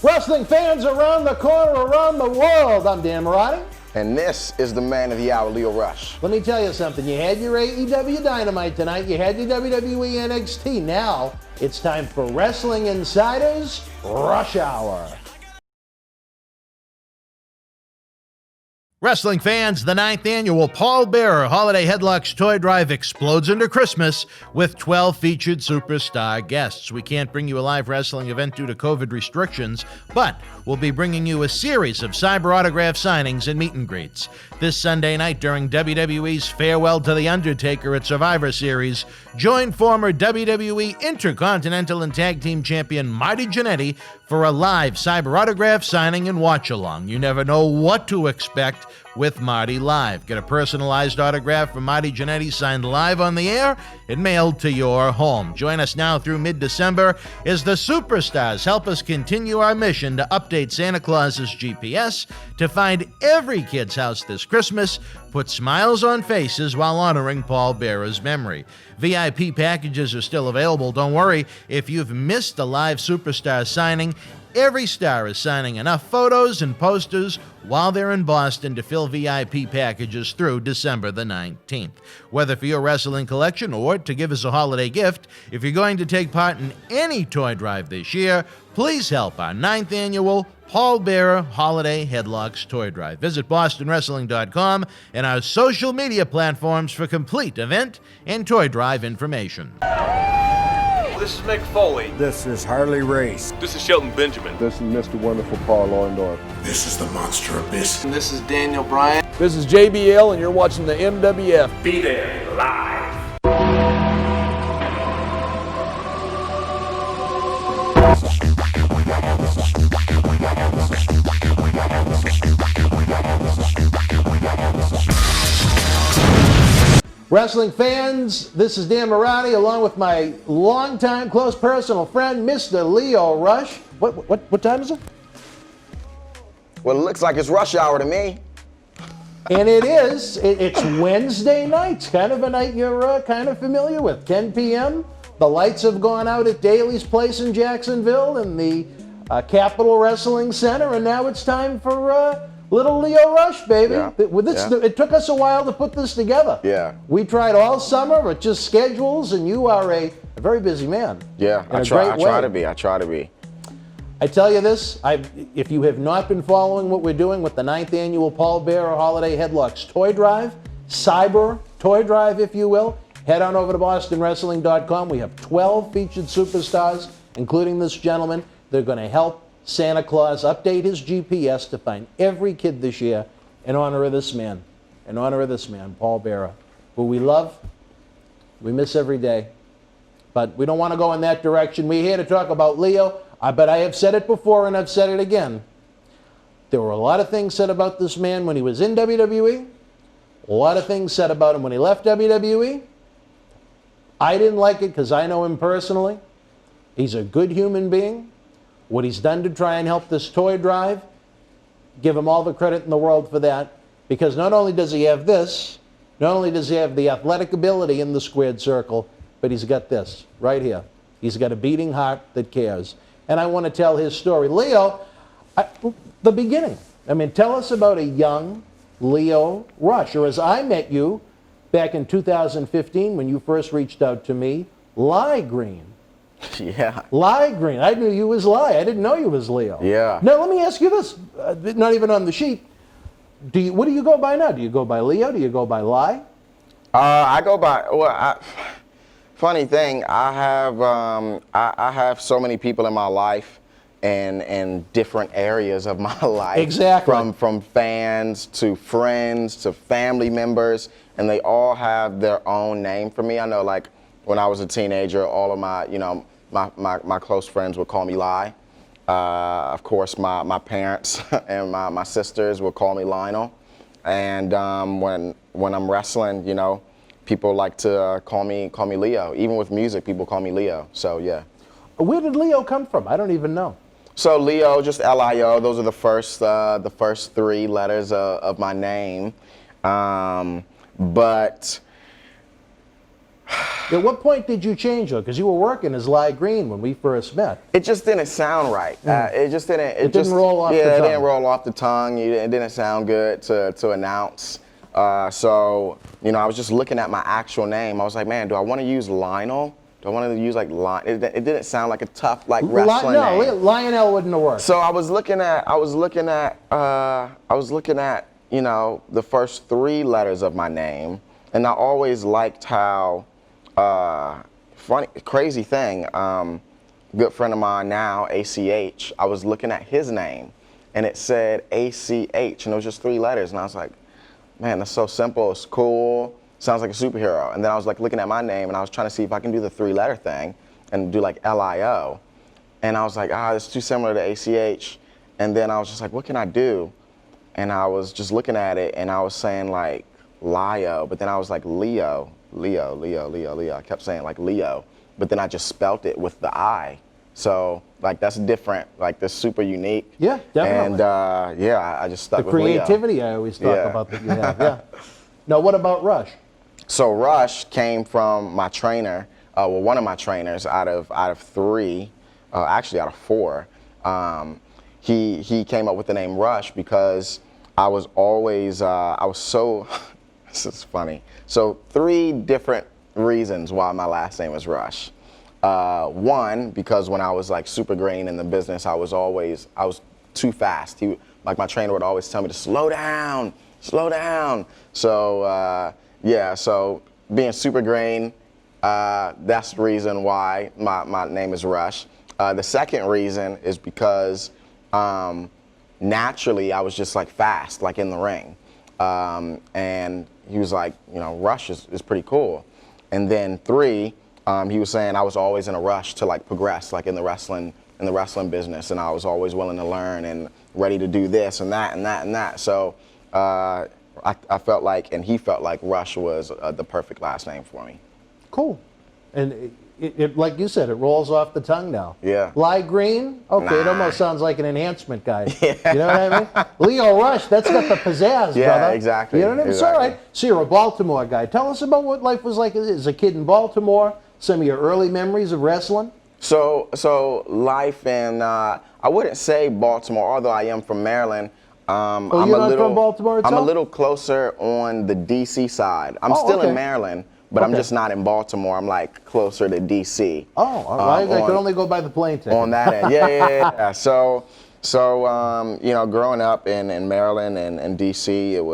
Wrestling fans around the corner, around the world, I'm Dan Marty. And this is the man of the hour, Lio Rush. Let me tell you something. You had your AEW Dynamite tonight. You had your WWE NXT. Now it's time for Wrestling Insiders Rush Hour. Wrestling fans, the 9th annual Paul Bearer Holiday Headlocks Toy Drive explodes into Christmas with 12 featured superstar guests. We can't bring you a live wrestling event due to COVID restrictions, but we'll be bringing you a series of cyber autograph signings and meet and greets. This Sunday night during WWE's Farewell to the Undertaker at Survivor Series, join former WWE Intercontinental and Tag Team Champion Marty Jannetty for a live cyber autograph signing and watch-along. You never know what to expect with Marty live. Get a personalized autograph from Marty Jannetty signed live on the air and mailed to your home. Join us now through mid-December as the superstars help us continue our mission to update Santa Claus's GPS to find every kid's house this Christmas, put smiles on faces while honoring Paul Bearer's memory. VIP packages are still available. Don't worry if you've missed a live superstar signing. Every star is signing enough photos and posters while they're in Boston to fill VIP packages through December the 19th. Whether for your wrestling collection or to give as a holiday gift, if you're going to take part in any toy drive this year, please help our 9th annual Paul Bearer Holiday Headlocks Toy Drive. Visit BostonWrestling.com and our social media platforms for complete event and toy drive information. This is Mick Foley. This is Harley Race. This is Shelton Benjamin. This is Mr. Wonderful Paul Orndorff. This is the Monster Abyss. And this is Daniel Bryan. This is JBL, and you're watching the MWF. Be there live. Wrestling fans, this is Dan Marty along with my longtime close personal friend, Mr. Lio Rush. What time is it? Well, it looks like it's rush hour to me. And it is. It's Wednesday night. Kind of a night you're kind of familiar with. 10 p.m. The lights have gone out at Daly's Place in Jacksonville in the Capitol Wrestling Center, and now it's time for little Lio Rush, baby. Yeah. It took us a while to put this together. Yeah. We tried all summer, but just schedules, and you are a very busy man. Yeah, I try to be. I tell you this, if you have not been following what we're doing with the 9th annual Paul Bearer Holiday Headlocks Toy Drive, Cyber Toy Drive, if you will, head on over to BostonWrestling.com. We have 12 featured superstars, including this gentleman. They're going to help Santa Claus update his GPS to find every kid this year in honor of this man, Paul Bearer, who we love, we miss every day. But we don't want to go in that direction. We're here to talk about Lio, but I have said it before and I've said it again. There were a lot of things said about this man when he was in WWE, a lot of things said about him when he left WWE. I didn't like it because I know him personally. He's a good human being. What he's done to try and help this toy drive, give him all the credit in the world for that, because not only does he have this, not only does he have the athletic ability in the squared circle, but he's got this right here. He's got a beating heart that cares. And I want to tell his story. Lio, the beginning. I mean, tell us about a young Lio Rush, or as I met you back in 2015 when you first reached out to me, Lie Green. Yeah. Lie Green. I knew you was Lie. I didn't know you was Lio. Yeah. Now let me ask you this. Not even on the sheet. What do you go by now? Do you go by Lio? Do you go by Lie? I go by. Funny thing. I have so many people in my life, and different areas of my life. Exactly. From fans to friends to family members, and they all have their own name for me. I know, like when I was a teenager, all of my my close friends would call me Lie. Of course, my parents and my sisters would call me Lionel. And when I'm wrestling, people like to call me Lio. Even with music, people call me Lio. So yeah. Where did Lio come from? I don't even know. So Lio, just L-I-O. Those are the first three letters of my name. But At what point did you change though? Because you were working as Lie Green when we first met. It just didn't sound right. It just didn't. It didn't roll off the tongue. Yeah, it didn't roll off the tongue. It didn't sound good to announce. So I was just looking at my actual name. I was like, man, do I want to use Lionel? Do I want to use like Lion? It didn't sound like a tough like wrestling name. No, Lionel wouldn't have worked. So I was looking at the first 3 letters of my name, and I always liked how crazy thing. Good friend of mine now, ACH. I was looking at his name, and it said ACH, and it was just 3 letters, and I was like, man, that's so simple. It's cool. Sounds like a superhero. And then I was like looking at my name, and I was trying to see if I can do the 3-letter thing and do like LIO. And I was like, it's too similar to ACH. And then I was just like, what can I do? And I was just looking at it, and I was saying like Lio, but then I was like Leo. I kept saying like Leo, but then I just spelt it with the I. So like that's different. Like that's super unique. Yeah, definitely. And I just stuck with Leo. The creativity I always talk about that you have. Yeah. Now, what about Rush? So Rush came from my trainer, one of my trainers out of 3, actually out of 4. He came up with the name Rush because I was always, this is funny. So 3 different reasons why my last name was Rush. 1, because when I was like super green in the business, I was too fast. My trainer would always tell me to slow down. So, so being super green, that's the reason why my name is Rush. The second reason is because naturally I was just like fast, like in the ring. And he was like, Rush is pretty cool. And then 3, he was saying I was always in a rush to like progress, like in the wrestling business, and I was always willing to learn and ready to do this and that and that and that. So I felt like, and he felt like Rush was the perfect last name for me. Cool. And it like you said, it rolls off the tongue now. Yeah. Lie Green? Okay, It almost sounds like an enhancement guy. Yeah. You know what I mean? Lio Rush, that's got the pizzazz, brother. Yeah, exactly. You know what I mean? Exactly. It's all right. So you're a Baltimore guy. Tell us about what life was like as a kid in Baltimore, some of your early memories of wrestling. So life in, I wouldn't say Baltimore, although I am from Maryland. You're not from Baltimore itself? I'm a little closer on the DC side. I'm still in Maryland, but I'm just not in Baltimore. I'm like closer to DC. Oh, all right. I could only go by the plane ticket. On that end, yeah. So growing up in Maryland and DC, it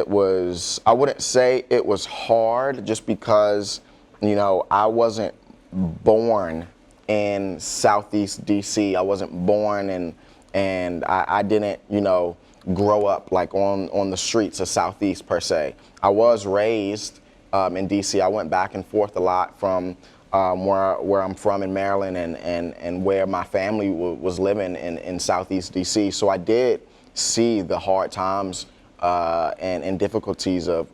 was, I wouldn't say it was hard just because, I wasn't born in Southeast DC. I wasn't born and I didn't, grow up like on the streets of Southeast per se. I was raised in DC. I went back and forth a lot from where I'm from in Maryland and where my family was living in Southeast DC. So I did see the hard times and difficulties of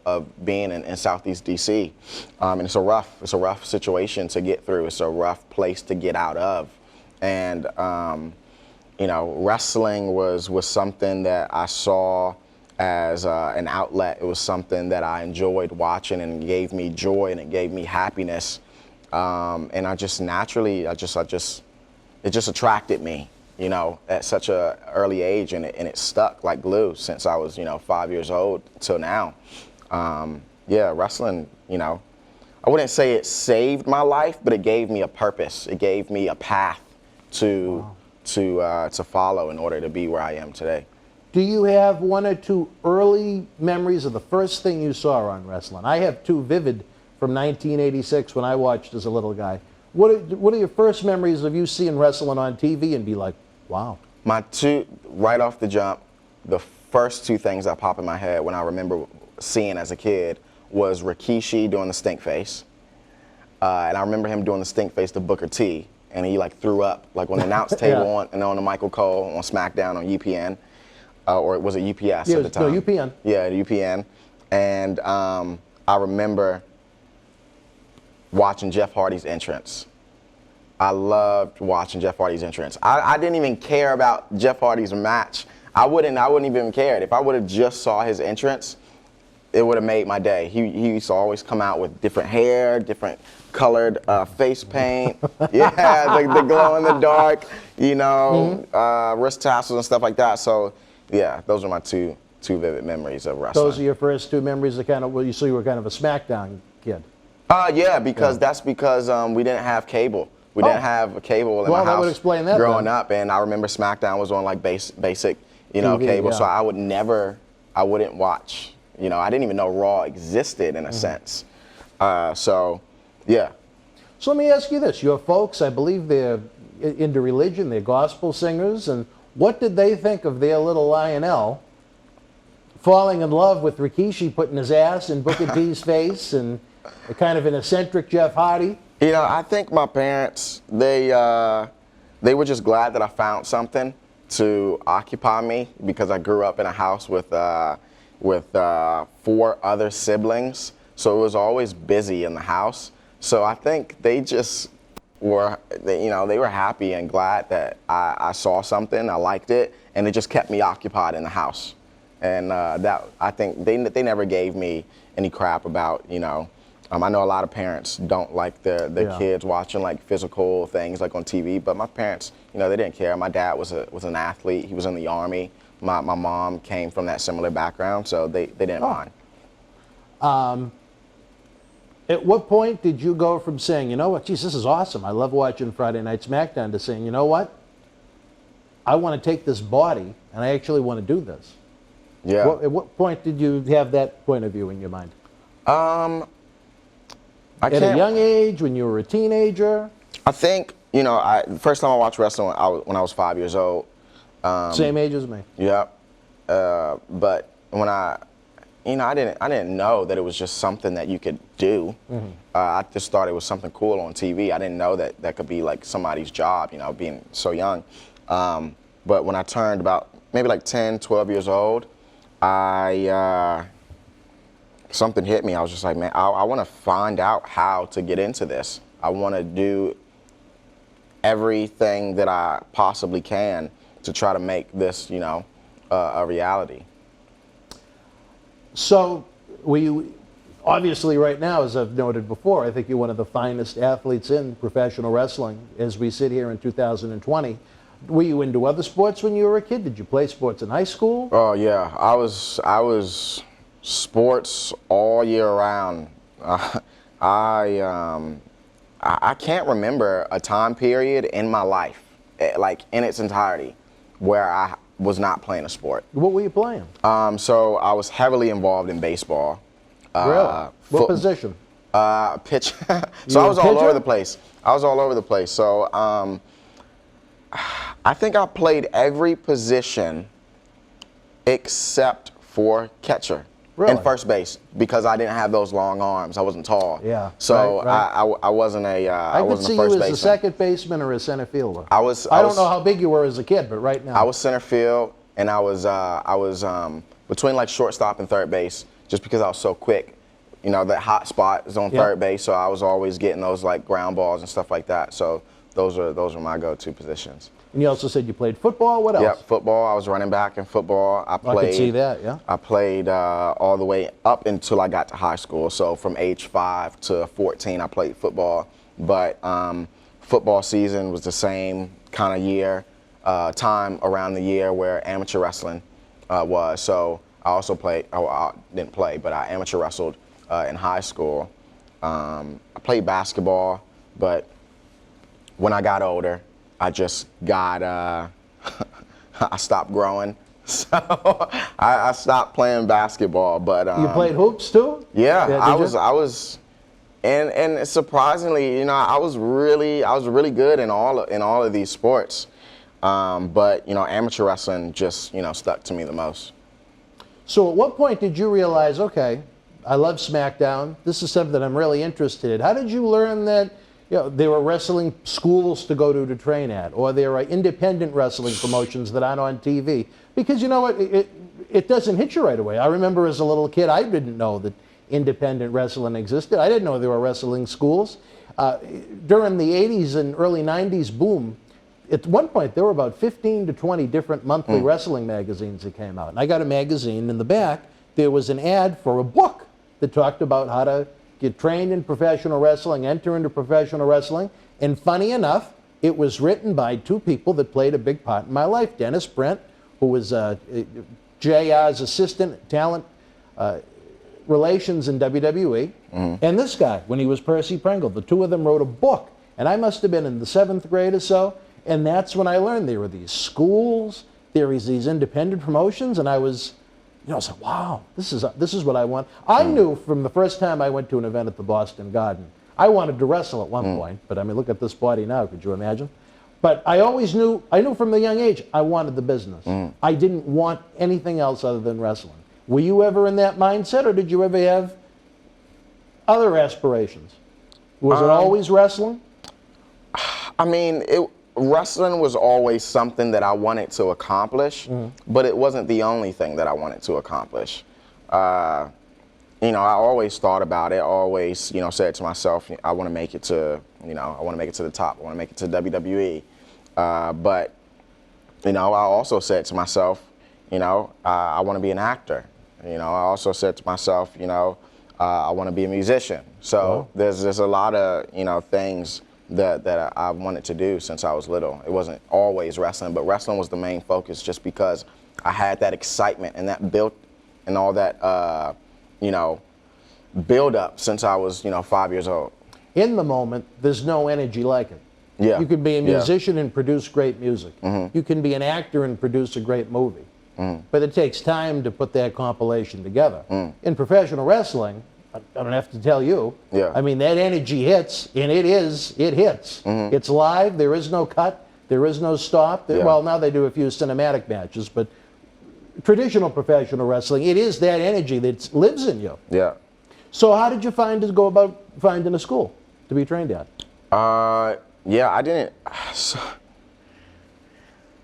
being in Southeast DC. And it's a rough situation to get through. It's a rough place to get out of. And wrestling was something that I saw as an outlet. It was something that I enjoyed watching and gave me joy and it gave me happiness. And I just naturally, it just attracted me, at such a early age, and it stuck like glue since I was, 5 years old till now. Wrestling, I wouldn't say it saved my life, but it gave me a purpose. It gave me a path to follow in order to be where I am today. Do you have 1 or 2 early memories of the first thing you saw on wrestling? I have 2 vivid from 1986 when I watched as a little guy. What are your first memories of you seeing wrestling on TV and be like, wow? My 2, right off the jump, the first 2 things that pop in my head when I remember seeing as a kid was Rikishi doing the stink face. And I remember him doing the stink face to Booker T. And he like threw up like on the announce table on the Michael Cole on SmackDown on UPN. Or was it UPS at the time? No, UPN. Yeah, UPN. And I remember watching Jeff Hardy's entrance. I loved watching Jeff Hardy's entrance. I didn't even care about Jeff Hardy's match. I wouldn't even care. If I would have just saw his entrance, it would have made my day. He used to always come out with different hair, different colored face paint. Yeah, the glow in the dark, wrist tassels and stuff like that. So yeah, those are my two vivid memories of wrestling. Those are your first two memories of kind of, well, you were kind of a SmackDown kid. Yeah, because we didn't have cable. We didn't have a cable in my house that would explain that growing then. up, and I remember SmackDown was on like basic, TV, cable. yeah. So I wouldn't watch. I didn't even know Raw existed in a sense. So, yeah. So let me ask you this: your folks, I believe they're into religion. They're gospel singers, and what did they think of their little Lionel falling in love with Rikishi, putting his ass in Booker T's face, and kind of an eccentric Jeff Hardy? I think my parents, they were just glad that I found something to occupy me, because I grew up in a house with 4 other siblings, so it was always busy in the house. So I think they just were, they were happy and glad that I saw something, I liked it, and it just kept me occupied in the house. And I think they never gave me any crap about, I know a lot of parents don't like their kids watching like physical things like on TV, but my parents, they didn't care. My dad was an athlete. He was in the Army. My mom came from that similar background, so they didn't mind. At what point did you go from saying, you know what, geez, this is awesome, I love watching Friday Night SmackDown, to saying, you know what, I want to take this body and I actually want to do this? Yeah. At what point did you have that point of view in your mind? At a young age, when you were a teenager? I think, the first time I watched wrestling when I was 5 years old. Same age as me. Yeah. But when I didn't know that it was just something that you could do. I just thought it was something cool on TV. I didn't know that could be like somebody's job, being so young. But when I turned about maybe like 10, 12 years old, something hit me. I was just like, man, I want to find out how to get into this. I want to do everything that I possibly can to try to make this, a reality. So, obviously right now, as I've noted before, I think you're one of the finest athletes in professional wrestling as we sit here in 2020. Were you into other sports when you were a kid? Did you play sports in high school? Oh yeah, I was sports all year round. I can't remember a time period in my life, like in its entirety, where I was not playing a sport. What were you playing? So I was heavily involved in baseball. Really? What position? Pitch. So I was all over the place. So I think I played every position except for catcher. Really? And first base, because I didn't have those long arms. I wasn't tall. Yeah. So right. I wasn't a I could wasn't see a first you as baseman. a second baseman or a center fielder. I don't know how big you were as a kid, but right now. I was center field, and I was between like shortstop and third base, just because I was so quick. That hot spot is on third base, so I was always getting those like ground balls and stuff like that. So those are my go-to positions. And you also said you played football. What else? Yeah, football. I was running back in football. I could see that, yeah. I played all the way up until I got to high school. So from age 5 to 14, I played football. But football season was the same kind of time around the year where amateur wrestling was. So I also played, I didn't play, but I amateur wrestled in high school. I played basketball, but when I got older, I just got, I stopped growing, so I stopped playing basketball. But you played hoops too? Yeah, I was, and surprisingly, I was really good in all of these sports. But amateur wrestling just stuck to me the most. So at what point did you realize, okay, I love SmackDown. This is something that I'm really interested in. How did you learn that? There were wrestling schools to go to train at, or there are independent wrestling promotions that aren't on TV. Because you know what, it doesn't hit you right away. I remember as a little kid, I didn't know that independent wrestling existed. I didn't know there were wrestling schools. During the 80s and early 90s boom, at one point there were about 15 to 20 different monthly wrestling magazines that came out. And I got a magazine in the back there was an ad for a book that talked about how to get trained in professional wrestling, enter into professional wrestling. And funny enough, it was written by two people that played a big part in my life. Dennis Brent, who was JR's assistant talent relations in WWE, and this guy, when he was Percy Pringle. The two of them wrote a book. And I must have been in the 7th grade or so, and that's when I learned there were these schools, there was these independent promotions, and I was, I was like, wow, this is what I want. I knew from the first time I went to an event at the Boston Garden, I wanted to wrestle at one point, but I mean, look at this body now, could you imagine? But I always knew, from a young age, I wanted the business. I didn't want anything else other than wrestling. Were you ever in that mindset, or did you ever have other aspirations? Was it always wrestling? I mean, wrestling was always something that I wanted to accomplish, but it wasn't the only thing that I wanted to accomplish. I always thought about it, always, said to myself, I want to make it to, I want to make it to the top. I want to make it to WWE. But, I also said to myself, I want to be an actor. I also said to myself, I want to be a musician. So there's a lot of, things that I wanted to do since I was little. It wasn't always wrestling, but wrestling was the main focus just because I had that excitement and that built and all that, build up since I was, 5 years old. In the moment, there's no energy like it. Yeah. You can be a musician and produce great music. You can be an actor and produce a great movie. But it takes time to put that compilation together. In professional wrestling, I don't have to tell you. Yeah. I mean, that energy hits, and it hits. It's live. There is no cut. There is no stop. Well, now they do a few cinematic matches, but traditional professional wrestling, it is that energy that lives in you. Yeah. So how did you go about finding a school to be trained at? Yeah, I didn't.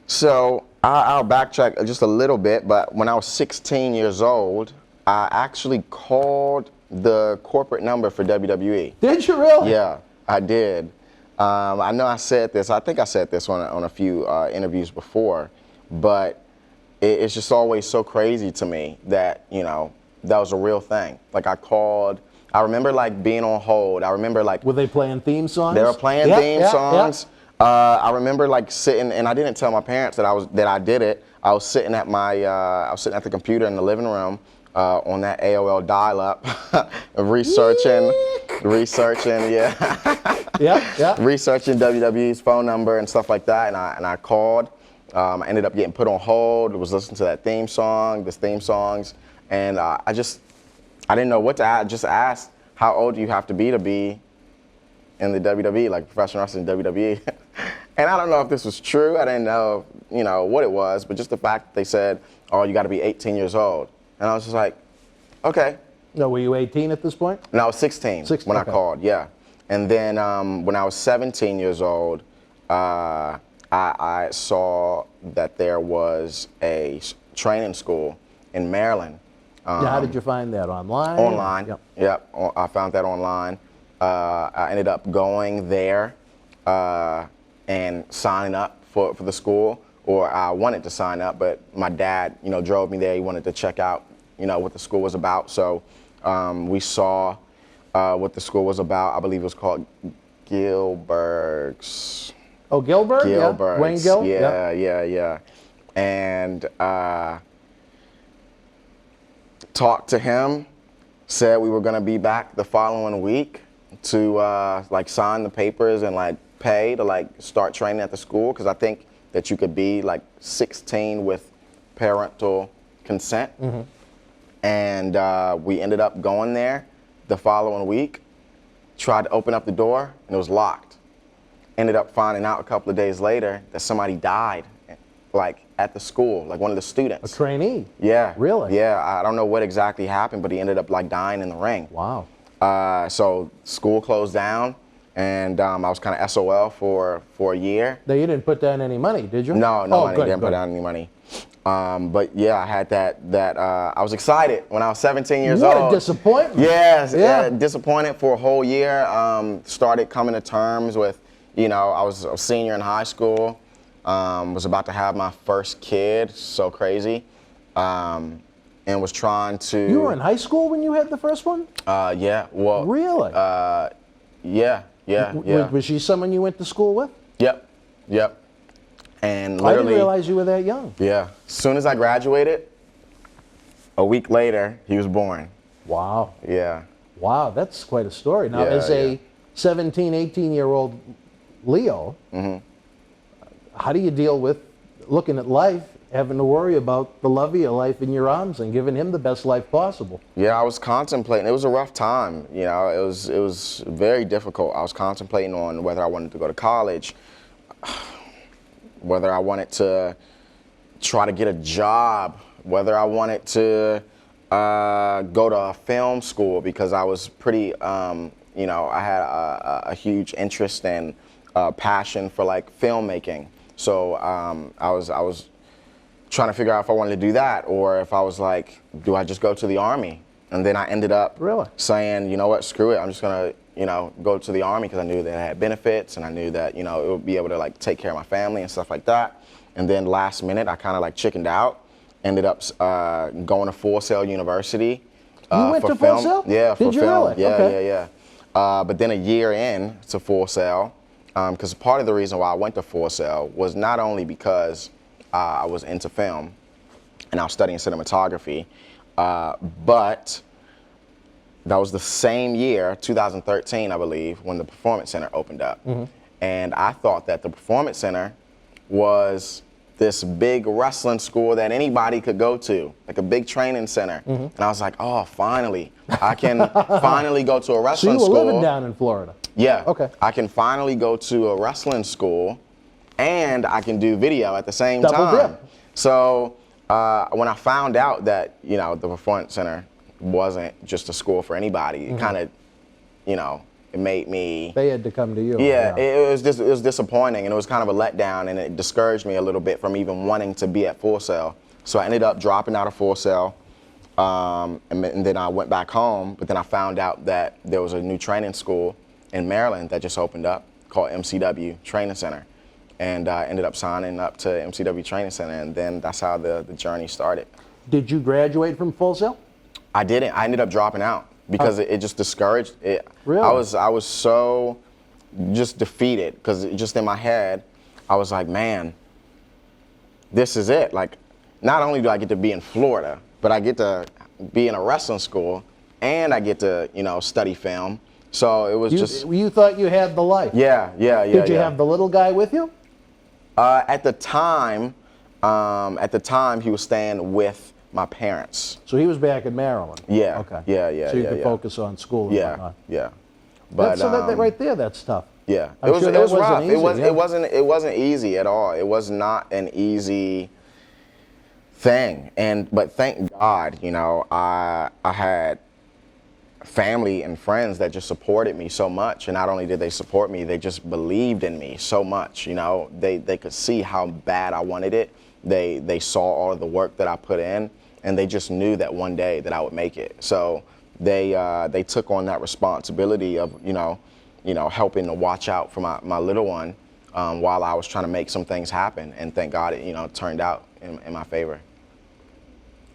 So I'll backtrack just a little bit, but when I was 16 years old, I actually called the corporate number for WWE. Did you really? Yeah, I did. I know I said this. I think I said this on a few interviews before, but it's just always so crazy to me that, that was a real thing. Like I called, I remember like being on hold. I remember like. Were they playing theme songs? They were playing theme songs. I remember like sitting, and I didn't tell my parents that I did it. I was sitting at the computer in the living room on that AOL dial-up, researching, researching WWE's phone number and stuff like that, and I called. I ended up getting put on hold. Was listening to that theme songs, and I didn't know what to ask. Just asked, how old do you have to be in the WWE, like professional wrestling WWE? And I don't know if this was true. I didn't know, what it was, but just the fact that they said, oh, you got to be 18 years old. And I was just like, okay. No, were you 18 at this point? No, I was 16 when I called, yeah. And then when I was 17 years old, I saw that there was a training school in Maryland. How did you find that? Online? Online, yep. I found that online. I ended up going there and signing up for the school, or I wanted to sign up, but my dad, drove me there. He wanted to check out, what the school was about. So we saw what the school was about. I believe it was called Gilberg's. Oh, Gilbert? Gilbert's. Yeah. Wayne Gill? Yeah. And talked to him, said we were going to be back the following week to sign the papers and pay to start training at the school, because I think that you could be 16 with parental consent. And we ended up going there the following week, tried to open up the door, and it was locked. Ended up finding out a couple of days later that somebody died at the school, one of the students. A trainee? Yeah. Really? Yeah, I don't know what exactly happened, but he ended up dying in the ring. Wow. So school closed down, and I was kind of SOL for a year. Now, you didn't put down any money, did you? No money. Good, didn't put down any money. But yeah, I had that I was excited when I was 17 years old. What a disappointment. Yes, yeah. Disappointed for a whole year. Started coming to terms with, I was a senior in high school. Was about to have my first kid, so crazy. and was trying to. You were in high school when you had the first one? Yeah. Well. Really? Yeah. Was she someone you went to school with? Yep. And I literally. didn't realize you were that young. Yeah. As soon as I graduated, a week later, he was born. Wow. Yeah. Wow, that's quite a story. Now, Yeah, as a 17, 18-year-old Leo, how do you deal with looking at life, having to worry about the love of your life in your arms and giving him the best life possible? Yeah, I was contemplating. It was a rough time. You know, it was very difficult. I was contemplating on whether I wanted to go to college, whether I wanted to try to get a job, whether I wanted to go to a film school, because I was pretty, you know, I had a huge interest and passion for like filmmaking. So I was trying to figure out if I wanted to do that, or if I was like, do I just go to the Army? And then I ended up saying, you know what, screw it. I'm just gonna, you know, go to the Army, because I knew that it had benefits, and I knew that, you know, it would be able to like take care of my family and stuff like that. And then last minute, I kind of like chickened out. Ended up going to Full Sail University. You went for to film. Full Sail? Yeah, for Did you film. really? Yeah, Okay. yeah. But then a year in to Full Sail, because part of the reason why I went to Full Sail was not only because I was into film and I was studying cinematography, but that was the same year, 2013, I believe, when the Performance Center opened up. And I thought that the Performance Center was this big wrestling school that anybody could go to, like a big training center. And I was like, oh, finally, I can finally go to a wrestling school. So you were living down in Florida? Yeah. Okay. I can finally go to a wrestling school, and I can do video at the same Double time. dip. So when I found out that, you know, the Performance Center wasn't just a school for anybody, it kind of, you know, it made me. They had to come to you. Yeah, it was disappointing, and it was kind of a letdown, and it discouraged me a little bit from even wanting to be at Full Sail. So I ended up dropping out of Full Sail, and then I went back home. But then I found out that there was a new training school in Maryland that just opened up called MCW Training Center, and I ended up signing up to MCW Training Center, and then that's how the journey started. Did you graduate from Full Sail? I didn't. I ended up dropping out because it just discouraged it. Really? I was so just defeated, because just in my head, I was like, man, this is it. Like, not only do I get to be in Florida, but I get to be in a wrestling school, and I get to, you know, study film. So it was You thought you had the life? Yeah. Did you have the little guy with you? At the time, he was staying with my parents. So he was back in Maryland? Yeah. Okay. Yeah. So you could focus on school and whatnot. Yeah. But that right there, that's tough. Yeah, I'm it sure was that rough. wasn't easy, It wasn't easy at all. It was not an easy thing. But thank God, you know, I had family and friends that just supported me so much. And not only did they support me, they just believed in me so much. You know, they could see how bad I wanted it. They saw all of the work that I put in, and they just knew that one day that I would make it. So they took on that responsibility of, you know, helping to watch out for my little one while I was trying to make some things happen. And thank God it, you know, turned out in my favor.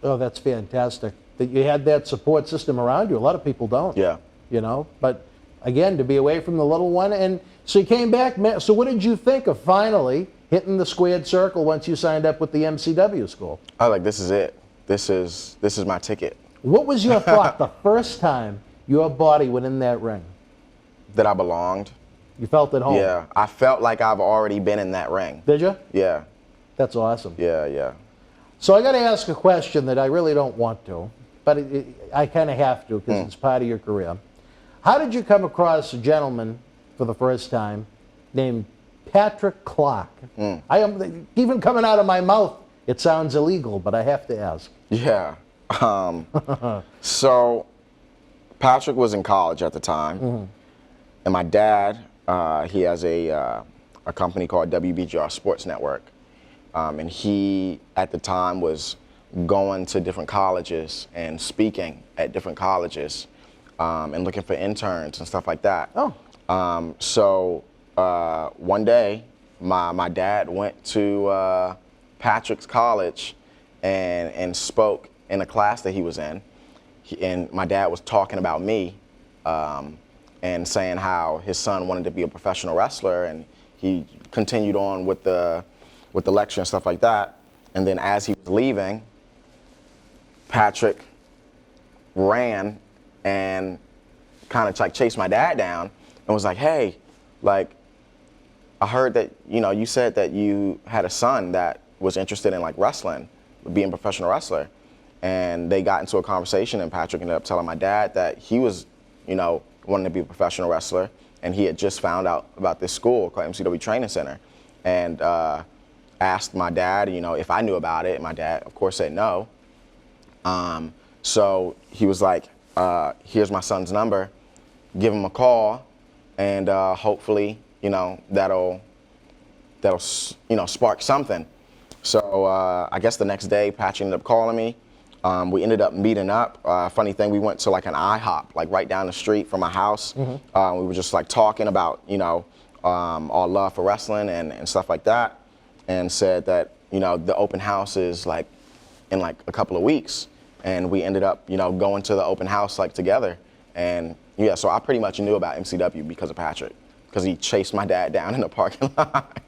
Oh, that's fantastic. That you had that support system around you. A lot of people don't. Yeah. You know, but again, to be away from the little one. And so you came back. So what did you think of finally hitting the squared circle once you signed up with the MCW school? I was like, this is it. This is my ticket. What was your thought the first time your body went in that ring? That I belonged. You felt at home? Yeah, I felt like I've already been in that ring. Did you? Yeah. That's awesome. Yeah. So I got to ask a question that I really don't want to, but I kind of have to because it's part of your career. How did you come across a gentleman for the first time named Patrick Clark? I am even coming out of my mouth. It sounds illegal, but I have to ask. Yeah. So Patrick was in college at the time, and my dad, he has a company called WBGR Sports Network, and he at the time was going to different colleges and speaking at different colleges, and looking for interns and stuff like that. So one day, my dad went to Patrick's college and spoke in a class that he was in, and my dad was talking about me and saying how his son wanted to be a professional wrestler, and he continued on with the lecture and stuff like that. And then as he was leaving, Patrick ran and kind of like chased my dad down and was like, hey, like, I heard that, you know, you said that you had a son that was interested in like wrestling, being a professional wrestler. And they got into a conversation, and Patrick ended up telling my dad that he was, you know, wanting to be a professional wrestler, and he had just found out about this school called MCW Training Center, and asked my dad, you know, if I knew about it, and my dad, of course, said no. So he was like, here's my son's number, give him a call, and hopefully, you know, that'll you know, spark something. So I guess the next day, Patrick ended up calling me. We ended up meeting up. Funny thing, we went to like an IHOP, like right down the street from my house. We were just like talking about, you know, our love for wrestling and stuff like that, and said that, you know, the open house is like in like a couple of weeks. And we ended up, you know, going to the open house like together. And yeah, so I pretty much knew about MCW because of Patrick, because he chased my dad down in the parking lot.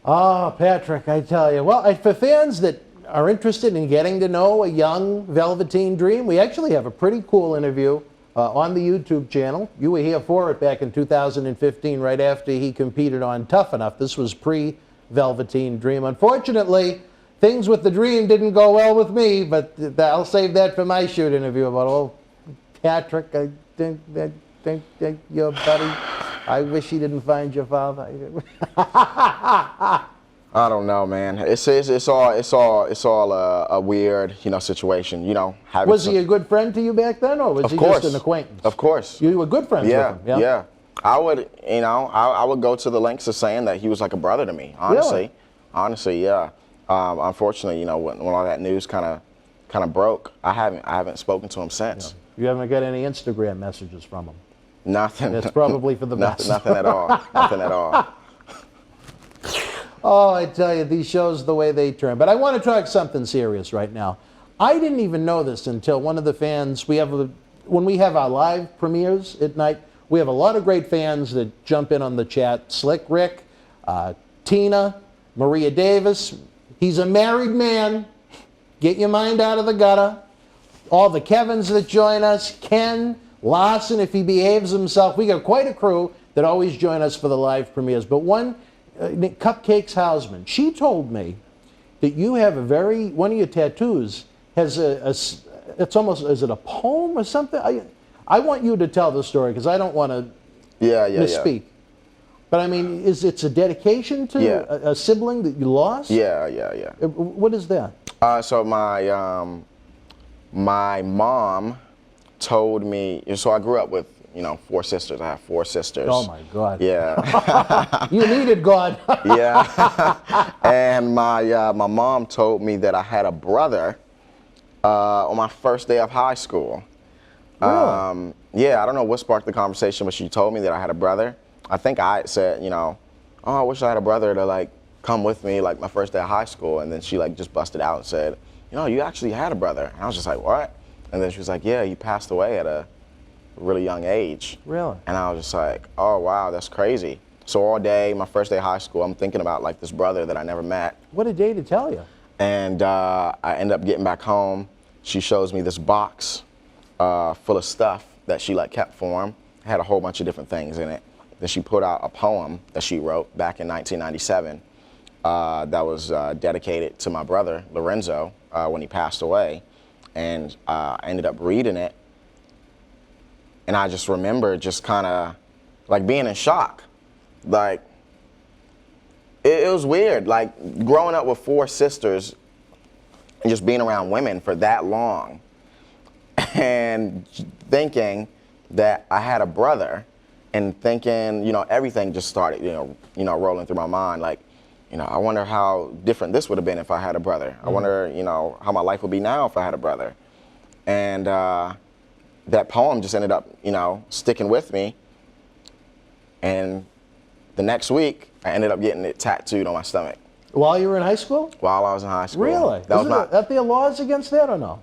Oh, Patrick, I tell you. Well, for fans that are interested in getting to know a young Velveteen Dream, we actually have a pretty cool interview on the YouTube channel. You were here for it back in 2015, right after he competed on Tough Enough. This was pre-Velveteen Dream. Unfortunately, things with the Dream didn't go well with me, but I'll save that for my shoot interview about old Patrick. I think your buddy. I wish he didn't find your father. I don't know, man. It's all a weird, you know, situation. You know, was he a good friend to you back then, or was he just an acquaintance? Of course. You were good friends with him. Yeah. I would, you know, I would go to the lengths of saying that he was like a brother to me. Honestly, really? Honestly, yeah. Unfortunately, you know, when all that news kind of broke, I haven't spoken to him since. You haven't got any Instagram messages from him? Nothing. That's probably for the best. Nothing at all. Nothing at all. Oh, I tell you, these shows the way they turn. But I want to talk something serious right now. I didn't even know this until one of the fans, when we have our live premieres at night, we have a lot of great fans that jump in on the chat. Slick Rick, Tina, Maria Davis. He's a married man. Get your mind out of the gutter. All the Kevins that join us. Ken, Larson, if he behaves himself. We got quite a crew that always join us for the live premieres. But one, Cupcakes Hausman, she told me that you have one of your tattoos has it's almost, is it a poem or something? I want you to tell the story because I don't want to misspeak. But I mean, it's a dedication to a sibling that you lost? Yeah. What is that? So my mom told me, so I grew up with, you know, 4 sisters. I have 4 sisters. Oh my God. Yeah. You needed God. Yeah. And my mom told me that I had a brother on my first day of high school. Really? Yeah, I don't know what sparked the conversation, but she told me that I had a brother. I think I had said, you know, oh, I wish I had a brother to like come with me like my first day of high school. And then she like just busted out and said, you know, you actually had a brother. And I was just like, what? And then she was like, yeah, he passed away at a really young age. Really? And I was just like, oh, wow, that's crazy. So all day, my first day of high school, I'm thinking about like this brother that I never met. What a day to tell you. And I end up getting back home. She shows me this box full of stuff that she like kept for him. It had a whole bunch of different things in it. Then she put out a poem that she wrote back in 1997 that was dedicated to my brother, Lorenzo, when he passed away. And I ended up reading it. And I just remember just kind of like being in shock. Like, it was weird. Like, growing up with 4 sisters and just being around women for that long and thinking that I had a brother and thinking, you know, everything just started, you know, rolling through my mind. Like, you know, I wonder how different this would have been if I had a brother. I wonder, you know, how my life would be now if I had a brother. And that poem just ended up, you know, sticking with me. And the next week, I ended up getting it tattooed on my stomach. While you were in high school? while I was in high school. Really? That was my. Are there laws against that or no?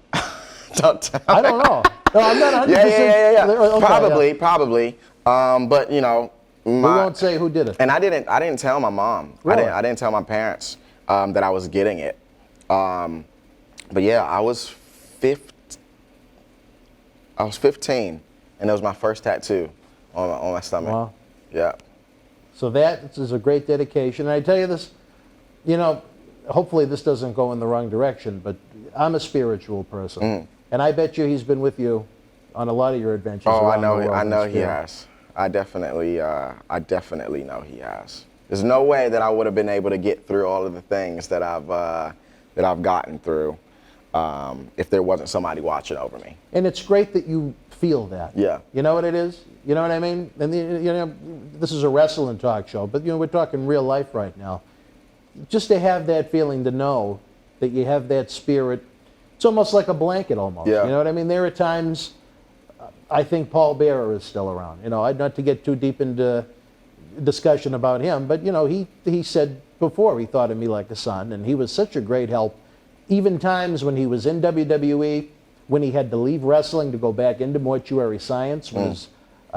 Don't tell I don't know. No, I'm not 100%. Yeah. Okay, Probably. But you know, We won't say who did it. and I didn't tell my mom. Really? I didn't tell my parents that I was getting it. But yeah, I was 15, and it was my first tattoo on my stomach. Wow. Yeah. So that is a great dedication. And I tell you this, you know, hopefully this doesn't go in the wrong direction, but I'm a spiritual person. And I bet you he's been with you on a lot of your adventures. Oh, I around the world know in he spirit. has. I definitely know he has. There's no way that I would have been able to get through all of the things that I've gotten through if there wasn't somebody watching over me. And it's great that you feel that. Yeah. You know what it is? You know what I mean? And you know, this is a wrestling talk show, but you know, we're talking real life right now. Just to have that feeling, to know that you have that spirit, it's almost like a blanket almost. Yeah. You know what I mean? There are times I think Paul Bearer is still around. You know, I'd not to get too deep into discussion about him, but you know, he said before he thought of me like a son, and he was such a great help. Even times when he was in WWE, when he had to leave wrestling to go back into mortuary science, when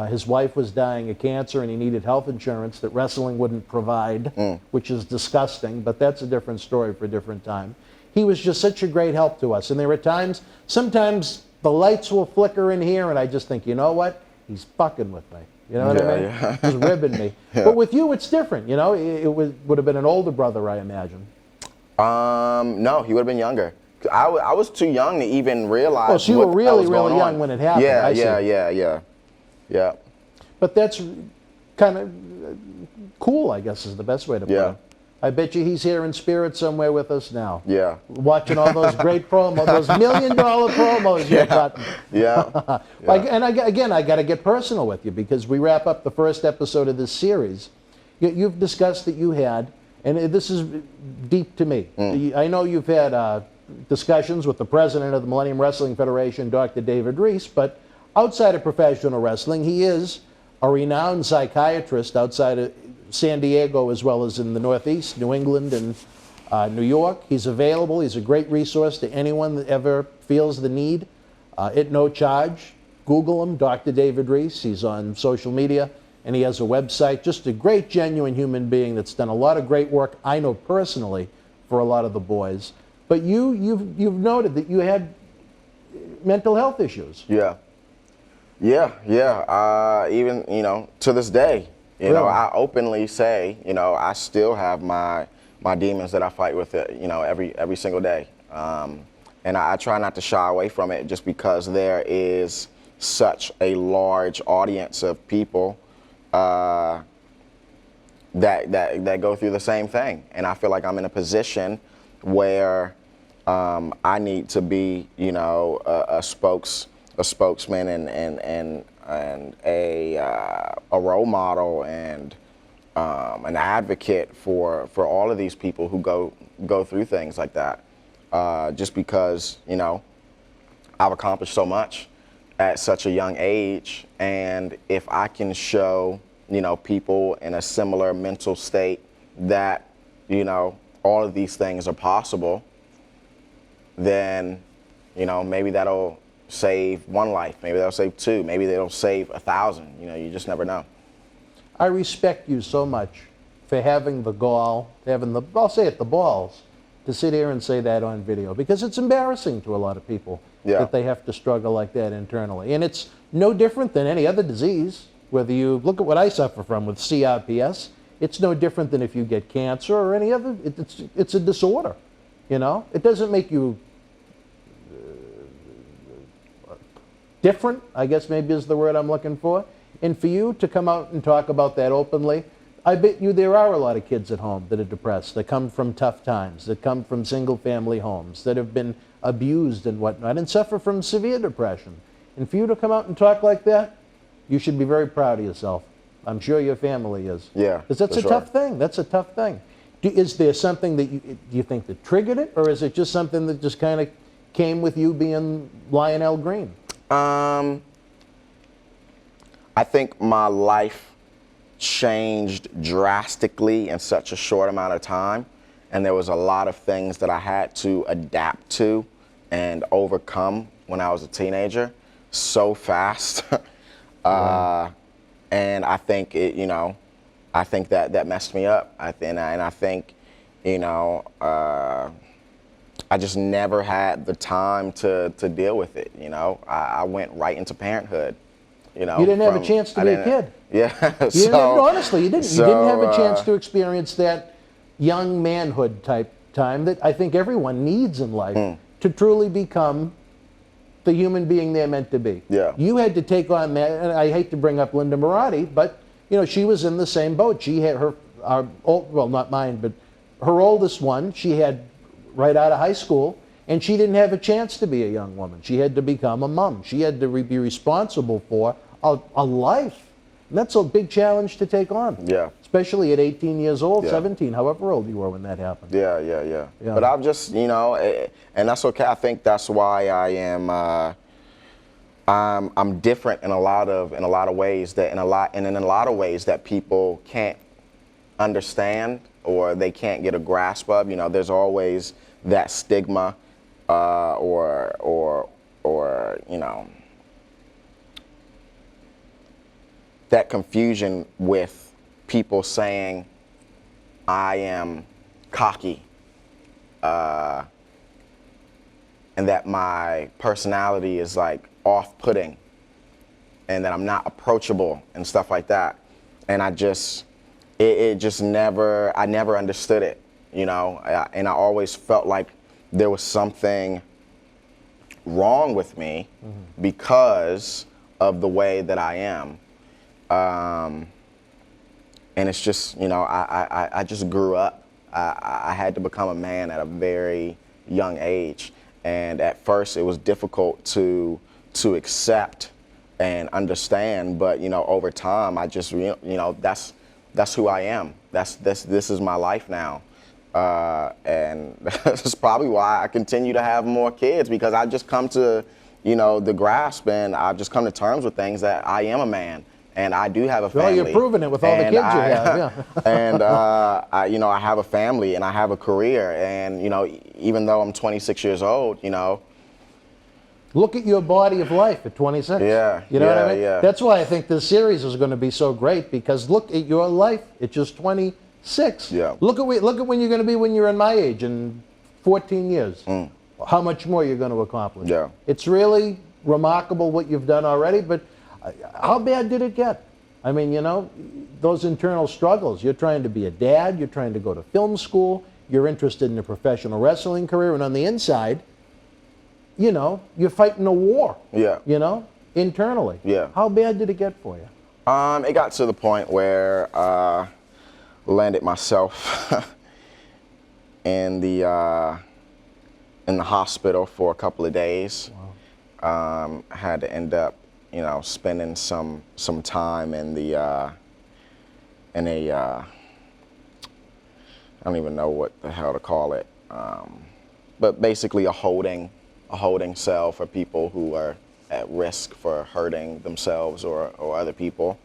his wife was dying of cancer and he needed health insurance that wrestling wouldn't provide, which is disgusting, but that's a different story for a different time. He was just such a great help to us. And there were times, sometimes the lights will flicker in here and I just think, you know what? He's fucking with me. You know what I mean? Yeah. He's ribbing me. But with you, it's different. You know, it would have been an older brother, I imagine. No, he would have been younger. I was too young to even realize. Oh, so you what were the hell really, was really going young on. when it happened. Yeah, I see. yeah. But that's kind of cool, I guess is the best way to put Yeah. it. I bet you he's here in spirit somewhere with us now. Yeah. Watching all those great promos, those $1 million promos you've gotten. Yeah. And I got to get personal with you because we wrap up the first episode of this series. You've discussed that you had, and this is deep to me. I know you've had discussions with the president of the Millennium Wrestling Federation, Dr. David Reese, but outside of professional wrestling, he is a renowned psychiatrist outside of San Diego as well as in the Northeast, New England, and New York. He's available. He's a great resource to anyone that ever feels the need at no charge. Google him, Dr. David Reese. He's on social media, and he has a website. Just a great, genuine human being that's done a lot of great work, I know personally, for a lot of the boys. But you've noted that you had mental health issues. Yeah. Even, you know, to this day, you know, Really? I openly say, you know, I still have my demons that I fight with, you know, every single day. And I try not to shy away from it just because there is such a large audience of people that go through the same thing. And I feel like I'm in a position where I need to be, you know, a spokesman and a role model and an advocate for all of these people who go through things like that. Just because, you know, I've accomplished so much at such a young age, and if I can show, you know, people in a similar mental state that, you know, all of these things are possible, then, you know, maybe that'll save one life, maybe that'll save two, maybe they'll save 1,000. You know, you just never know. I respect you so much for having the gall, I'll say it, the balls, to sit here and say that on video, because it's embarrassing to a lot of people that they have to struggle like that internally. And it's no different than any other disease. Whether you look at what I suffer from with CRPS, it's no different than if you get cancer or any other. It's a disorder, you know? It doesn't make you different, I guess maybe is the word I'm looking for. And for you to come out and talk about that openly, I bet you there are a lot of kids at home that are depressed, that come from tough times, that come from single-family homes, that have been abused and whatnot, and suffer from severe depression. And for you to come out and talk like that, you should be very proud of yourself. I'm sure your family is. Yeah, because that's for a sure. tough thing. That's a tough thing. Is there something that do you think that triggered it, or is it just something that just kind of came with you being Lionel Green? I think my life changed drastically in such a short amount of time, and there was a lot of things that I had to adapt to and overcome when I was a teenager so fast. And I think I think that messed me up. And I think, I just never had the time to deal with it. I went right into parenthood. You didn't have a chance to be a kid. Yeah. Honestly, you didn't. You didn't have a chance to experience that young manhood type time that I think everyone needs in life to truly become the human being they're meant to be. Yeah. You had to take on that, and I hate to bring up Linda Marati, but she was in the same boat. She had not mine, but her oldest one, she had right out of high school, and she didn't have a chance to be a young woman. She had to become a mom. She had to be responsible for a life. And that's a big challenge to take on. Yeah. Especially at 18 years old, Yeah. 17, however old you were when that happened. Yeah. But I've just, and that's okay. I think that's why I am. I'm different in a lot of ways in a lot of ways that people can't understand or they can't get a grasp of. There's always that stigma, or that confusion with people saying I am cocky, and that my personality is like off-putting, and that I'm not approachable and stuff like that. And I never understood it, and I always felt like there was something wrong with me because of the way that I am. And it's just, I just grew up. I had to become a man at a very young age. And at first it was difficult to accept and understand, but over time I just that's who I am. This is my life now. And that's probably why I continue to have more kids, because I just come to the grasp, and I've just come to terms with things that I am a man. And I do have a family. Well, you're proving it with all the kids you have, yeah. And I have a family and I have a career, and even though I'm 26 years old, look at your body of life at 26. Yeah. You know what I mean? Yeah. That's why I think this series is going to be so great, because look at your life at just 26. Yeah. Look at when you're going to be when you're in my age in 14 years. How much more you're going to accomplish. Yeah. It's really remarkable what you've done already, but how bad did it get? I mean, those internal struggles. You're trying to be a dad, you're trying to go to film school, you're interested in a professional wrestling career, and on the inside, you're fighting a war. Yeah. Internally. Yeah. How bad did it get for you? It got to the point where landed myself in the hospital for a couple of days. Wow. Had to end up spending some time in a I don't even know what the hell to call it, but basically a holding cell for people who are at risk for hurting themselves or other people.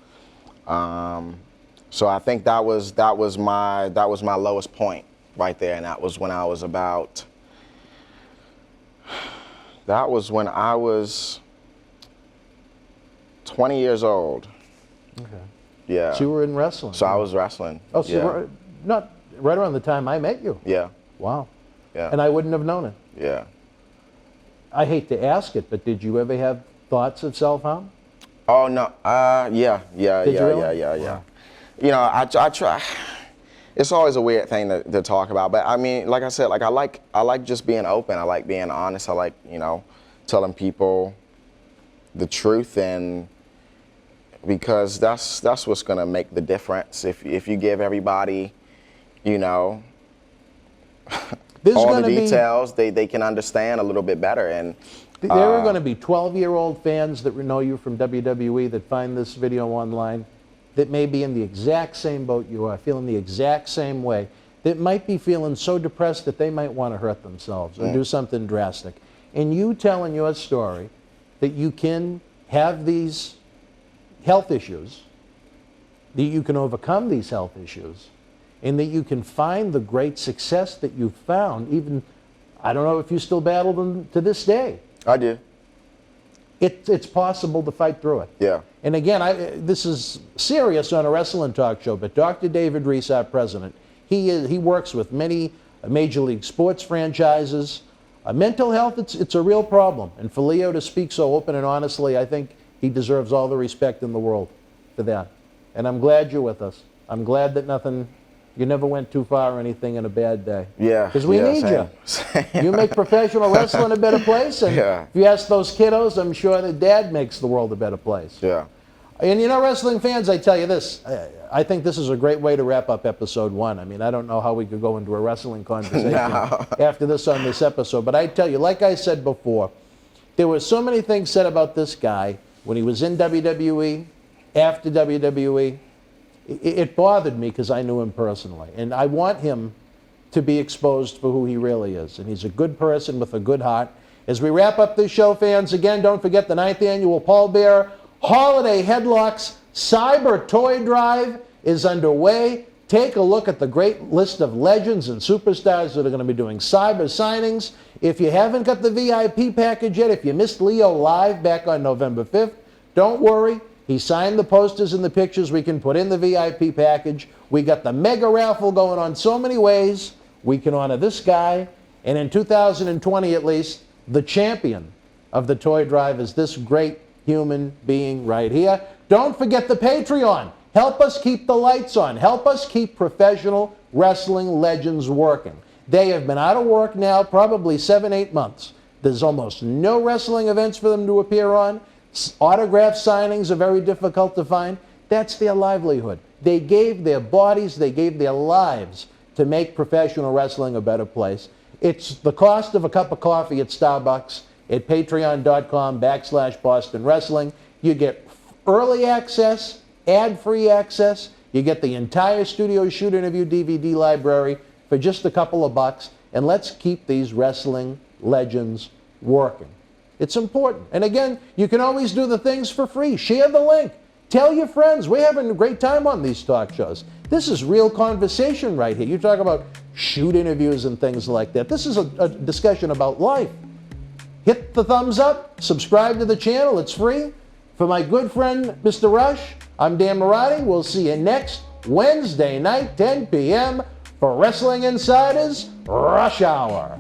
So I think that was my lowest point right there, and that was when I was 20 years old. Okay. Yeah. So you were in wrestling. So I was wrestling. Oh, so yeah. you were not right around the time I met you. Yeah. Wow. Yeah. And I wouldn't have known it. Yeah. I hate to ask it, but did you ever have thoughts of self-harm? Oh no. Yeah. Did you really? Yeah. Wow. I try. It's always a weird thing to talk about, but I mean, like I said, I like just being open. I like being honest. I like telling people the truth, and because that's what's gonna make the difference. If you give everybody, all the details, they can understand a little bit better. And there are going to be 12-year-old fans that know you from WWE that find this video online, that may be in the exact same boat you are, feeling the exact same way, that might be feeling so depressed that they might want to hurt themselves or do something drastic. And you telling your story that you can have these health issues, that you can overcome these health issues, and that you can find the great success that you found. Even, I don't know if you still battle them to this day. I do. It's possible to fight through it. Yeah. And again, this is serious on a wrestling talk show, but Dr. David Reese, our president, he works with many major league sports franchises. Mental health, it's a real problem. And for Lio to speak so open and honestly, I think he deserves all the respect in the world for that. And I'm glad you're with us. I'm glad that you never went too far or anything in a bad day. Yeah. Because we need you. Same. You make professional wrestling a better place. And Yeah. if you ask those kiddos, I'm sure that Dad makes the world a better place. Yeah. And you know, wrestling fans, I tell you this, I think this is a great way to wrap up episode 1. I mean, I don't know how we could go into a wrestling conversation after this on this episode, but I tell you, like I said before, there were so many things said about this guy when he was in WWE, after WWE. It bothered me because I knew him personally, and I want him to be exposed for who he really is, and he's a good person with a good heart. As we wrap up this show, fans, again, don't forget the 9th annual Paul Bearer Holiday Headlocks Cyber Toy Drive is underway. Take a look at the great list of legends and superstars that are going to be doing cyber signings. If you haven't got the VIP package yet, if you missed Lio live back on November 5th, don't worry. He signed the posters and the pictures we can put in the VIP package. We got the mega raffle going on so many ways. We can honor this guy. And in 2020 at least, the champion of the toy drive is this great human being right here. Don't forget the Patreon. Help us keep the lights on. Help us keep professional wrestling legends working. They have been out of work now probably 7-8 months. There's almost no wrestling events for them to appear on. Autograph signings are very difficult to find. That's their livelihood. They gave their bodies, they gave their lives to make professional wrestling a better place. It's the cost of a cup of coffee at Starbucks at patreon.com/Boston Wrestling. You get early access, ad-free access. You get the entire Studio Shoot Interview DVD library for just a couple of bucks. And let's keep these wrestling legends working. It's important. And again, you can always do the things for free. Share the link. Tell your friends. We're having a great time on these talk shows. This is real conversation right here. You talk about shoot interviews and things like that. This is a discussion about life. Hit the thumbs up. Subscribe to the channel. It's free. For my good friend, Mr. Rush, I'm Dan Marty. We'll see you next Wednesday night, 10 p.m. for Wrestling Insiders Rush Hour.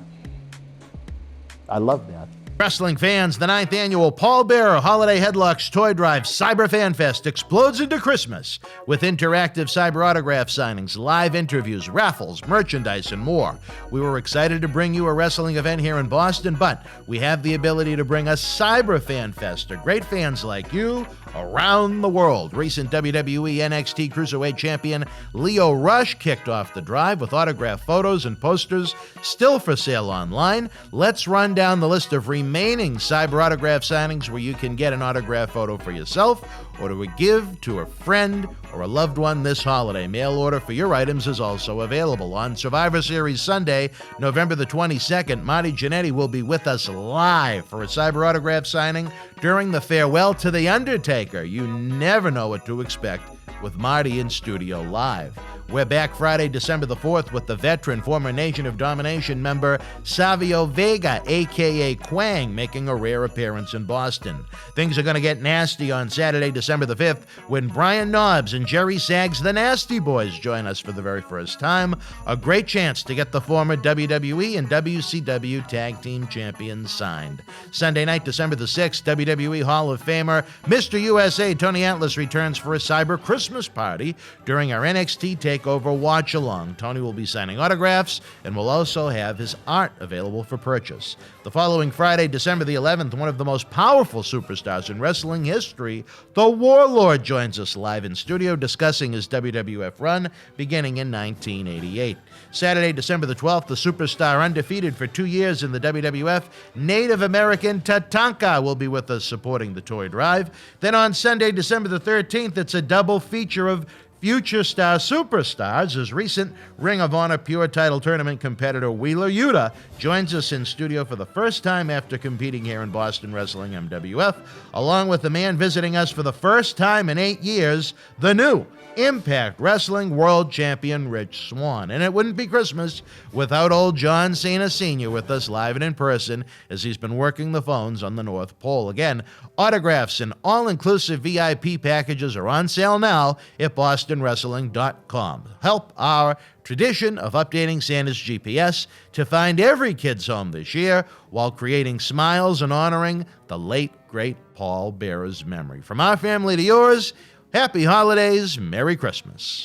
I love that. Wrestling fans, the 9th annual Paul Bearer Holiday Headlocks Toy Drive Cyber Fanfest explodes into Christmas with interactive cyber autograph signings, live interviews, raffles, merchandise, and more. We were excited to bring you a wrestling event here in Boston, but we have the ability to bring a Cyber Fanfest to great fans like you around the world. Recent WWE NXT Cruiserweight Champion Lio Rush kicked off the drive with autograph photos and posters still for sale online. Let's run down the list of remaining cyber autograph signings where you can get an autograph photo for yourself or to give to a friend or a loved one this holiday. Mail order for your items is also available. On Survivor Series Sunday, November the 22nd, Marty Jannetty will be with us live for a cyber autograph signing during the Farewell to the Undertaker. You never know what to expect with Marty in studio live. We're back Friday, December the 4th with the veteran former Nation of Domination member Savio Vega, a.k.a. Quang, making a rare appearance in Boston. Things are going to get nasty on Saturday, December the 5th when Brian Knobbs and Jerry Saggs, the Nasty Boys, join us for the very first time. A great chance to get the former WWE and WCW Tag Team Champions signed. Sunday night, December the 6th, WWE Hall of Famer Mr. USA Tony Atlas returns for a Cyber Christmas party during our NXT Takeover Watch Along. Tony will be signing autographs and will also have his art available for purchase. The following Friday, December the 11th, one of the most powerful superstars in wrestling history, the Warlord, joins us live in studio discussing his WWF run beginning in 1988. Saturday, December the 12th, the superstar undefeated for 2 years in the WWF, Native American Tatanka, will be with us supporting the toy drive. Then on Sunday, December the 13th, it's a double feature of future star superstars as recent Ring of Honor Pure Title Tournament competitor Wheeler Yuta joins us in studio for the first time after competing here in Boston Wrestling MWF, along with the man visiting us for the first time in 8 years, the new Impact Wrestling World Champion Rich Swann. And it wouldn't be Christmas without old John Cena Sr. with us live and in person as he's been working the phones on the North Pole. Again, autographs and all-inclusive VIP packages are on sale now at bostonwrestling.com. Help our tradition of updating Santa's GPS to find every kid's home this year while creating smiles and honoring the late, great Paul Bearer's memory. From our family to yours, happy holidays, Merry Christmas.